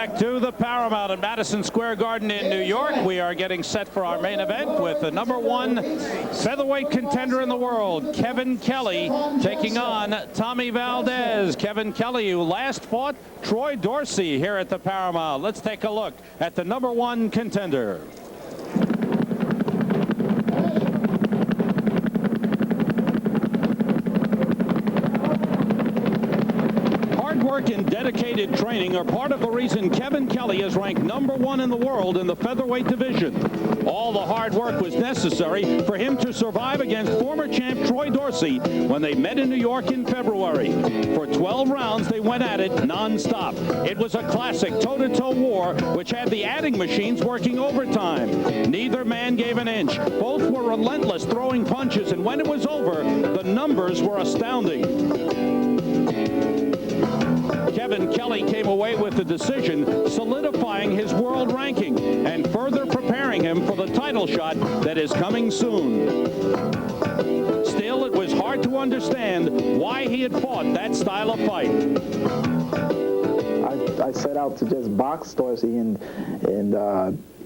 back to the Paramount at Madison Square Garden in New York. We are getting set for our main event with the #1 featherweight contender in the world, Kevin Kelley, taking on Tommy Valdez. Kevin Kelley, who last fought Troy Dorsey here at the Paramount. Let's take a look at the #1 contender. Work and dedicated training are part of the reason Kevin Kelley is ranked #1 in the world in the featherweight division. All the hard work was necessary for him to survive against former champ Troy Dorsey when they met in New York in February. For 12 rounds, they went at it non-stop. It was a classic toe-to-toe war, which had the adding machines working overtime. Neither man gave an inch. Both were relentless, throwing punches, and when it was over, the numbers were astounding. Kevin Kelley came away with the decision, solidifying his world ranking and further preparing him for the title shot that is coming soon. Still, it was hard to understand why he had fought that style of fight. I set out to just box Dorsey and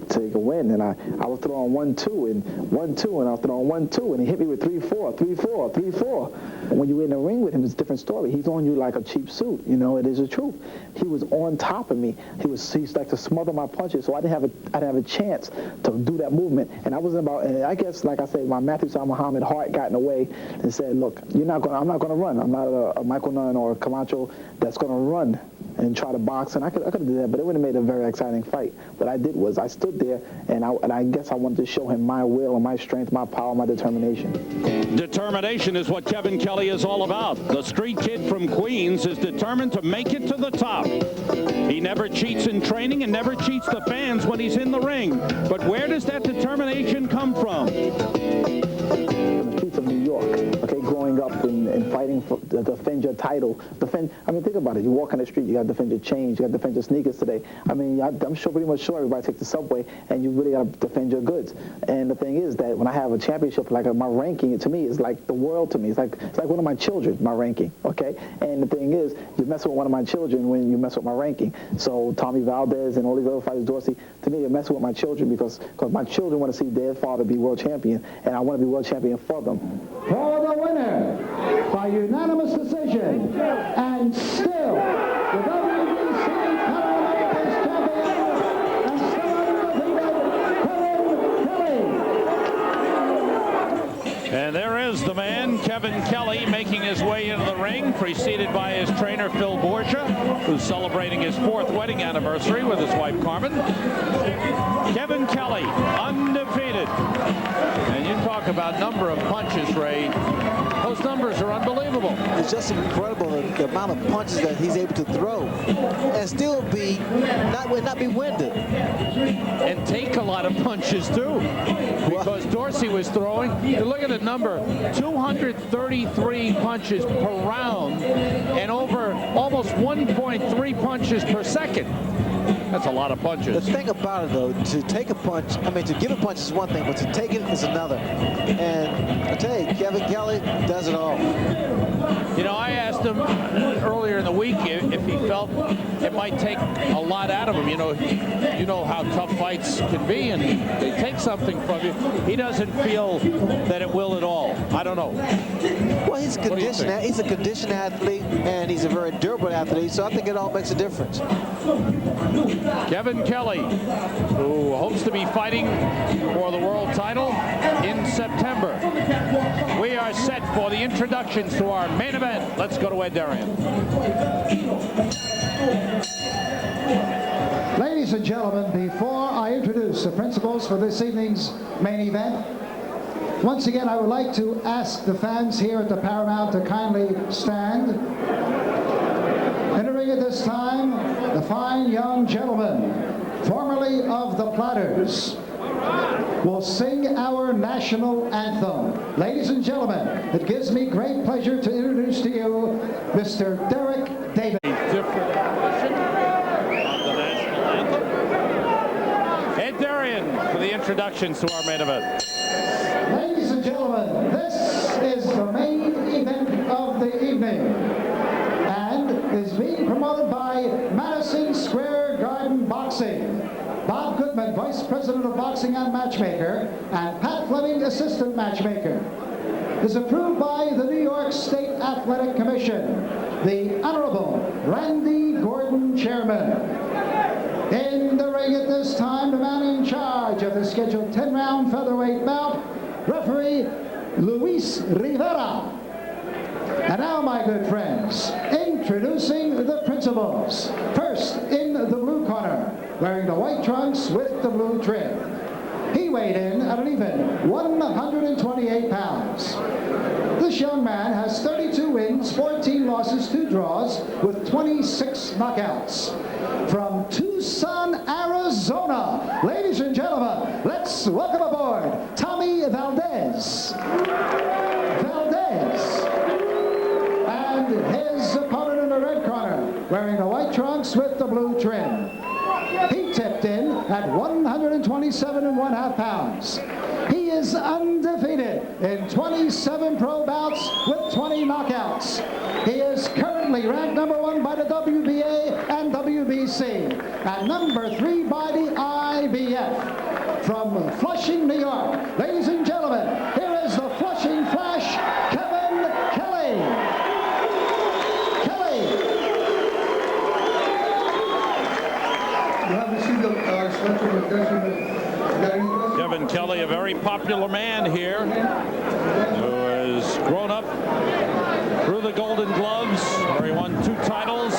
take a win, and I was throwing 1-2 and 1-2, and I was throwing 1-2, and he hit me with 3-4, 3-4, 3-4. When you're in the ring with him, it's a different story. He's on you like a cheap suit, you know. It is the truth. He was on top of me. He's like to smother my punches, so I didn't have a chance to do that movement. And I wasn't about. And I guess, like I said, my Matthew Sal Muhammad heart got in the way and said, "Look, I'm not gonna run. I'm not a Michael Nunn or a Camacho that's gonna run and try to box." And I could have did that, but it would have made a very exciting fight. What I did was I stood there, and I guess I wanted to show him my will and my strength, my power, my determination. Determination is what Kevin Kelley is all about. The street kid from Queens is determined to make it to the top. He never cheats in training and never cheats the fans when he's in the ring. But where does that determination come from? From the streets of New York, okay, growing up and fighting to defend your title. I mean, think about it. You walk on the street, you got to defend your chains, you got to defend your sneakers today. I mean, I'm pretty much sure everybody takes the subway, and you really got to defend your goods. And the thing is that when I have a championship, like my ranking, to me, is like the world to me. It's like one of my children, my ranking, okay? And the thing is, you mess with one of my children when you mess with my ranking. So Tommy Valdez and all these other fighters, Dorsey, to me, they're messing with my children because my children want to see their father be world champion, and I want to be world champion for them. For the winner, by unanimous decision, and still the WBC Pan-American champion, and still undefeated, Kevin Kelley. And there is the man, Kevin Kelley, making his way into the ring, preceded by his trainer, Phil Borgia, who's celebrating his 4th wedding anniversary with his wife, Carmen. Kevin Kelley, undefeated. And you talk about number of punches, Ray. Those numbers are unbelievable. It's just incredible the amount of punches that he's able to throw and still not be winded. And take a lot of punches, too. Because Dorsey was throwing, look at the number, 233 punches per round and over almost 1.3 punches per second. That's a lot of punches. The thing about it, though, to take a punch, I mean, to give a punch is one thing, but to take it is another. And I tell you, Kevin Kelley does it all. You know, I asked him earlier in the week if he felt it might take a lot out of him. You know how tough fights can be, and they take something from you. He doesn't feel that it will at all. I don't know. Well, he's a conditioned athlete, and he's a very durable athlete, so I think it all makes a difference. Kevin Kelley, who hopes to be fighting for the world title in September. We are set for the introductions to our main event. Let's go to Ed Darian. Ladies and gentlemen, before I introduce the principals for this evening's main event, once again, I would like to ask the fans here at the Paramount to kindly stand. Entering at this time, the fine young gentleman, formerly of the Platters, will sing our national anthem. Ladies and gentlemen, it gives me great pleasure to introduce to you Mr. Derek Davis. Different version of the national anthem. Ed Darian for the introductions to our main event. Ladies and gentlemen, this is the main event of the evening and is being promoted by Madison Square Garden boxing. Bob Goodman, Vice President of Boxing and Matchmaker, and Pat Fleming, Assistant Matchmaker. Is approved by the New York State Athletic Commission. The Honorable Randy Gordon, Chairman. In the ring at this time, the man in charge of the scheduled 10-round featherweight bout, referee Luis Rivera. And now, my good friends, introducing the principals. First, in the blue corner, wearing the white trunks with the blue trim. He weighed in at an even 128 pounds. This young man has 32 wins, 14 losses, 2 draws, with 26 knockouts. From Tucson, Arizona, ladies and gentlemen, let's welcome aboard Tommy Valdez. And his opponent in the red corner, wearing the white trunks with the blue trim. He tipped in at 127.5 pounds. He is undefeated in 27 pro bouts with 20 knockouts. He is currently ranked #1 by the WBA and WBC and #3 by the IBF. From Flushing, New York, ladies and gentlemen, here is the Flushing Flash, Kevin Kelley. Kevin Kelley, a very popular man here, who has grown up through the Golden Gloves, where he won 2 titles.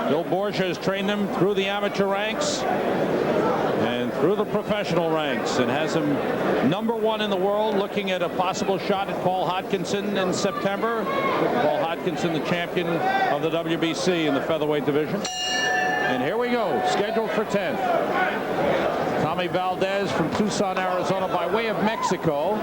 Bill Borgia has trained him through the amateur ranks and through the professional ranks, and has him #1 in the world, looking at a possible shot at Paul Hodkinson in September. Paul Hodkinson, the champion of the WBC in the featherweight division. And here we go, scheduled for 10. Tommy Valdez from Tucson, Arizona, by way of Mexico.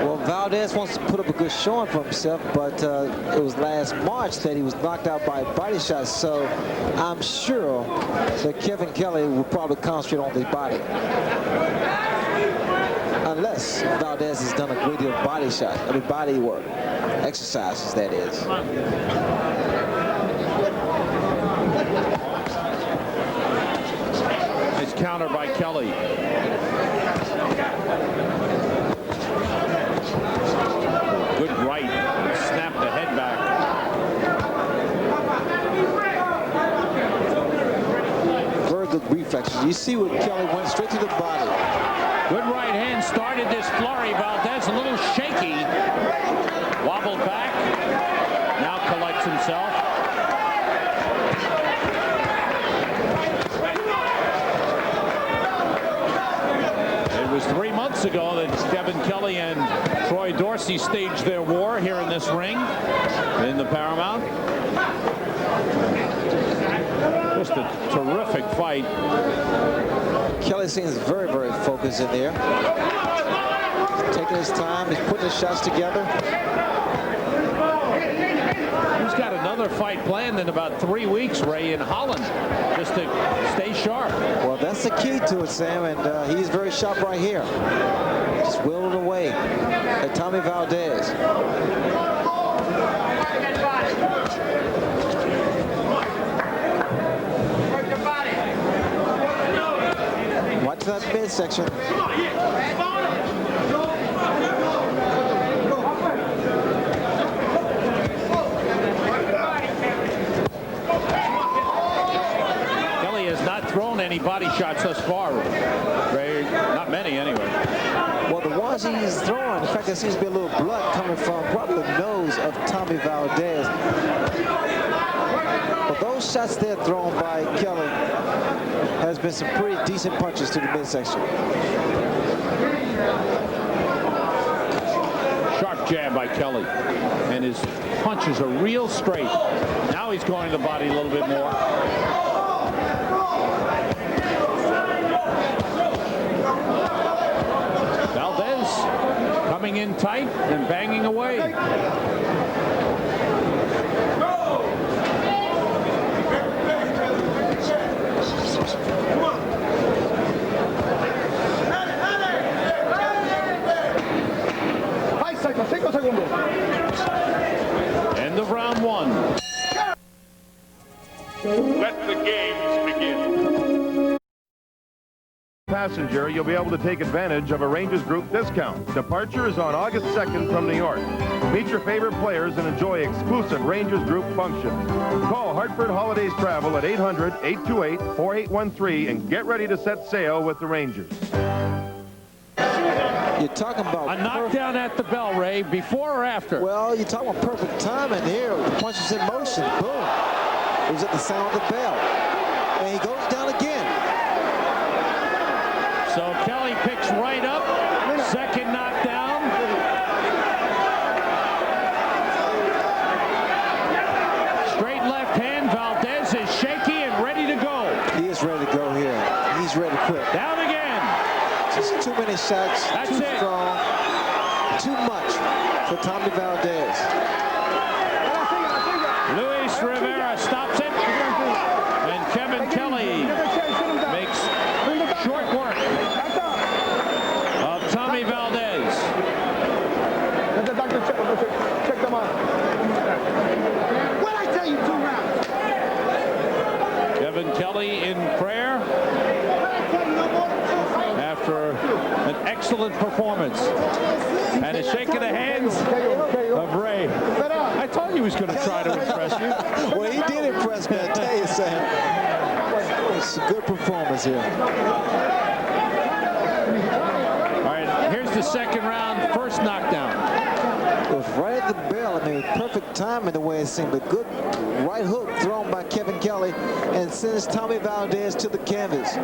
Well, Valdez wants to put up a good showing for himself, but it was last March that he was knocked out by a body shot, so I'm sure that Kevin Kelley will probably concentrate on the body. Unless Valdez has done a great deal of body work, exercises, that is. Nice counter by Kelley. Good right. Snap the head back. Very good reflexes. You see what Kelley went straight to the body. Good right hand started this flurry. Valdez a little shaky. Wobbled back. Now collects himself. It was 3 months ago that Kevin Kelley and Troy Dorsey staged their war here in this ring in the Paramount. Just a terrific fight. Kelley seems very, very focused in there. He's taking his time. He's putting his shots together. He's got another fight planned in about 3 weeks, Ray, in Holland, just to stay sharp. Well, that's the key to it, Sam, and he's very sharp right here. Just whittling away at Tommy Valdez. Watch that midsection. Kelley has not thrown any body shots thus far, Ray. Not many, anyway. Well, the ones he's throwing, in fact, there seems to be a little blood coming from probably the nose of Tommy Valdez. But those shots there thrown by Kelley has been some pretty decent punches to the midsection. Sharp jab by Kelley, and his punches are real straight. Now he's going to the body a little bit more. Valdez coming in tight and banging away. End of round 1. games begin. Passenger, you'll be able to take advantage of a Rangers Group discount. Departure is on August 2nd from New York. Meet your favorite players and enjoy exclusive Rangers Group functions. Call Hartford Holidays Travel at 800-828-4813 and get ready to set sail with the Rangers. You're talking about a knockdown at the bell, Ray, before or after? Well, you're talking about perfect timing here. The punch is in motion. Boom. It was at the sound of the bell. And he goes down again. So Kelley picks right up. Second knockdown. Straight left hand. Valdez is shaky and ready to go. He is ready to go here. He's ready to quit. Down again. Just too many shots. That's too it. strong. Too much for Tommy Valdez. Luis Rivera stops it. And Kevin Kelley makes short work of Tommy Valdez. Let the doctor check them out. What I tell you, 2 rounds. Kevin Kelley in prayer after an excellent performance. And a shake of the hands of Ray. I told you he was going to try to impress you. Well, he did impress me, I tell you, Sam. It's a good performance here. All right, here's the second round, first knockdown. It was right at the bell. I mean, perfect timing the way it seemed. A good right hook thrown by Kevin Kelley and sends Tommy Valdez to the canvas.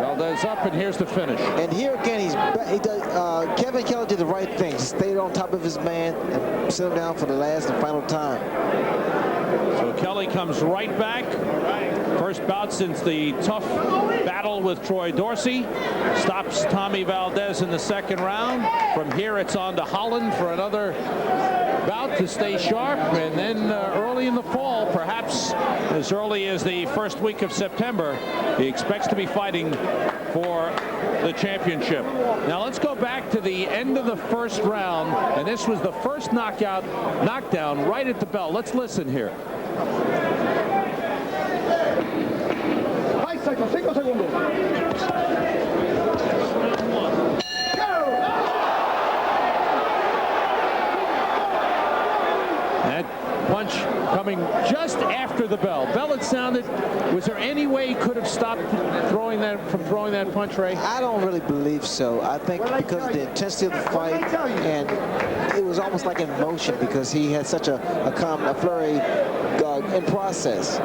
Valdez up, and here's the finish. And here again, Kevin Kelley did the right thing. He stayed on top of his man and set him down for the last and final time. So Kelley comes right back. First bout since the tough battle with Troy Dorsey. Stops Tommy Valdez in the second round. From here, it's on to Holland for another bout to stay sharp. And then early in the fall, perhaps as early as the first week of September, he expects to be fighting for the championship. Now let's go back to the end of the first round, and this was the first knockdown right at the bell. Let's listen here. 5 segundos. That punch coming just after the bell. Bell had sounded. Was there any way he could have stopped throwing that punch, Ray? I don't really believe so. I think because of the intensity of the fight, and it was almost like in motion because he had such a flurry in process.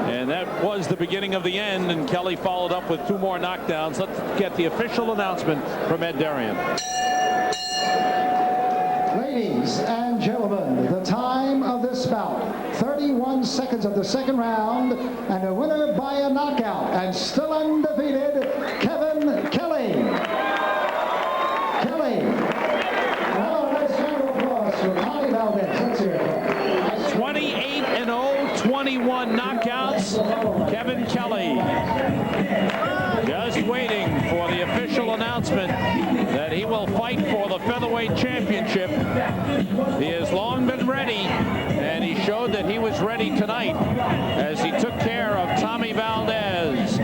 And that was the beginning of the end, and Kelley followed up with 2 more knockdowns. Let's get the official announcement from Ed Darian. Ladies and gentlemen, the time of this bout, 31 seconds of the second round, and a winner by a knockout, and still undefeated, Kevin Kelley. Kelley. Now, a nice round of applause for Tommy Valdez. Let's hear it. 28-0, 21 knockouts. Kevin Kelley just waiting for the official announcement that he will fight for the featherweight championship. He has long been ready, and he showed that he was ready tonight as he took care of Tommy Valdez.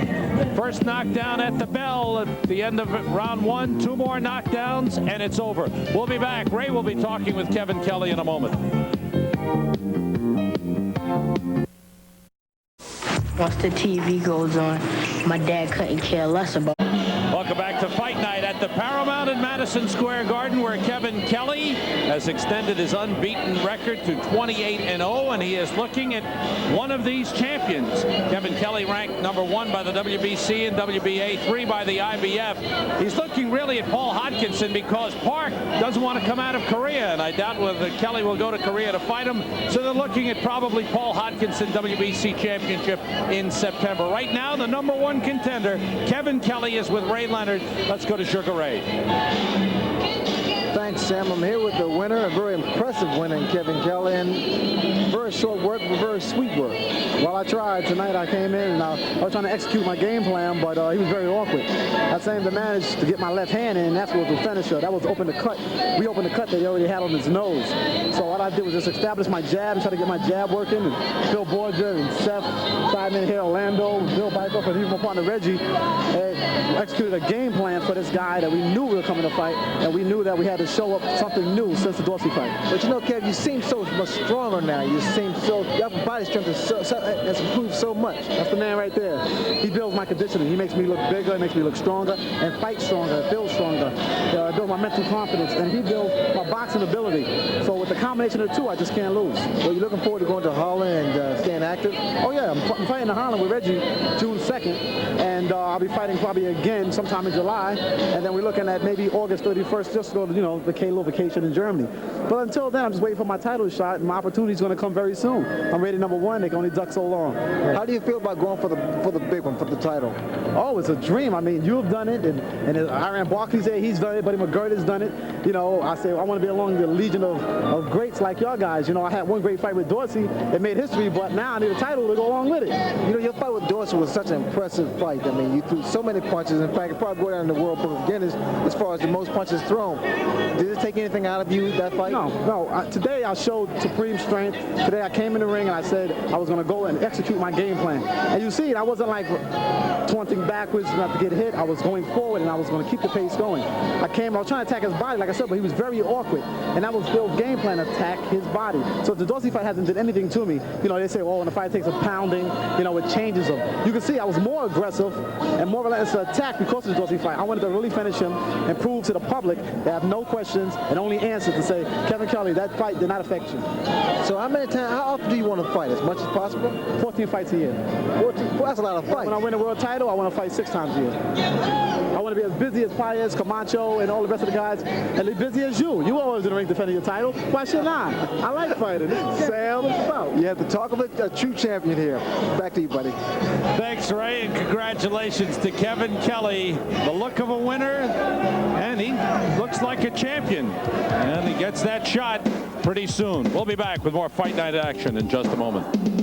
First knockdown at the bell at the end of round 1. 2 more knockdowns, and it's over. We'll be back. Ray will be talking with Kevin Kelley in a moment. Once the TV goes on, my dad couldn't care less about it. Welcome back to Fight Night at the Paramount in Madison Square Garden, where Kevin Kelley has extended his unbeaten record to 28-0, and he is looking at one of these champions. Kevin Kelley ranked #1 by the WBC and WBA, 3 by the IBF. He's looking really at Paul Hodgkinson because Park doesn't want to come out of Korea, and I doubt whether Kelley will go to Korea to fight him. So they're looking at probably Paul Hodgkinson WBC championship in September. Right now, the #1 contender, Kevin Kelley, is with Ray Leonard. Let's go to Sugar Ray. Thanks, Sam. I'm here with the winner, a very impressive winner in Kevin Kelley, and very short work, but very sweet work. Well, I tried. Tonight I came in and I was trying to execute my game plan, but he was very awkward. I seemed to manage to get my left hand in, and that's what was the finisher. That was open the cut. We opened the cut that he already had on his nose. So what I did was just establish my jab and try to get my jab working. And Phil Borgia and Seth, Sideman here, Orlando, Bill Bykoff, and even my partner Reggie executed a game plan for this guy that we knew we were coming to fight, and we knew that we had to show up something new since the Dorsey fight. But you know, Kev, you seem so much stronger now. You seem so, your body strength has improved so much. That's the man right there. He builds my conditioning. He makes me look bigger, makes me look stronger, and fight stronger, build stronger. Build my mental confidence, and he builds my boxing ability. So with the combination of the two, I just can't lose. Well, you're looking forward to going to Holland and staying active? Oh yeah, I'm fighting in Holland with Reggie June 2nd, and I'll be fighting probably again sometime in July, and then we're looking at maybe August 31st just to go to, you know, the little vacation in Germany. But until then, I'm just waiting for my title shot, and my opportunity is going to come very soon. I'm rated #1. They can only duck so long. How do you feel about going for the big one, for the title? Oh, it's a dream. I mean, you've done it, and Iran Barkley's there, he's done it, Buddy McGirt done it. You know, I say I want to be along the legion of greats like y'all guys. You know, I had one great fight with Dorsey. It made history, but now I need a title to go along with it. You know, your fight with Dorsey was such an impressive fight. I mean, you threw so many punches. In fact, it probably go down in the World Book of Guinness as far as the most punches thrown. Did it take anything out of you, that fight? No. Today I showed supreme strength. Today I came in the ring and I said I was going to go and execute my game plan. And you see it, I wasn't like taunting backwards not to get hit. I was going forward and I was going to keep the pace going. I was trying to attack his body, like I said, but he was very awkward. And that was Bill's game plan, attack his body. So the Dorsey fight hasn't did anything to me. You know, they say, oh, when the fight takes a pounding, you know, it changes him. You can see I was more aggressive and more relentless to attack because of the Dorsey fight. I wanted to really finish him and prove to the public they have no questions and only answers to say, Kevin Kelley, that fight did not affect you. So how often do you want to fight? As much as possible? 14 fights a year. 14? Well, that's a lot of fights. When I win a world title, I want to fight 6 times a year. I want to be as busy as Paez, Camacho, and all the rest of the guys, and as busy as you. You always in the ring defending your title. Why shouldn't I? I like fighting. Sam, it's about. You have the talk of a true champion here. Back to you, buddy. Thanks, Ray, and congratulations to Kevin Kelley. The look of a winner, and he looks like a champion. And he gets that shot pretty soon. We'll be back with more Fight Night action in just a moment.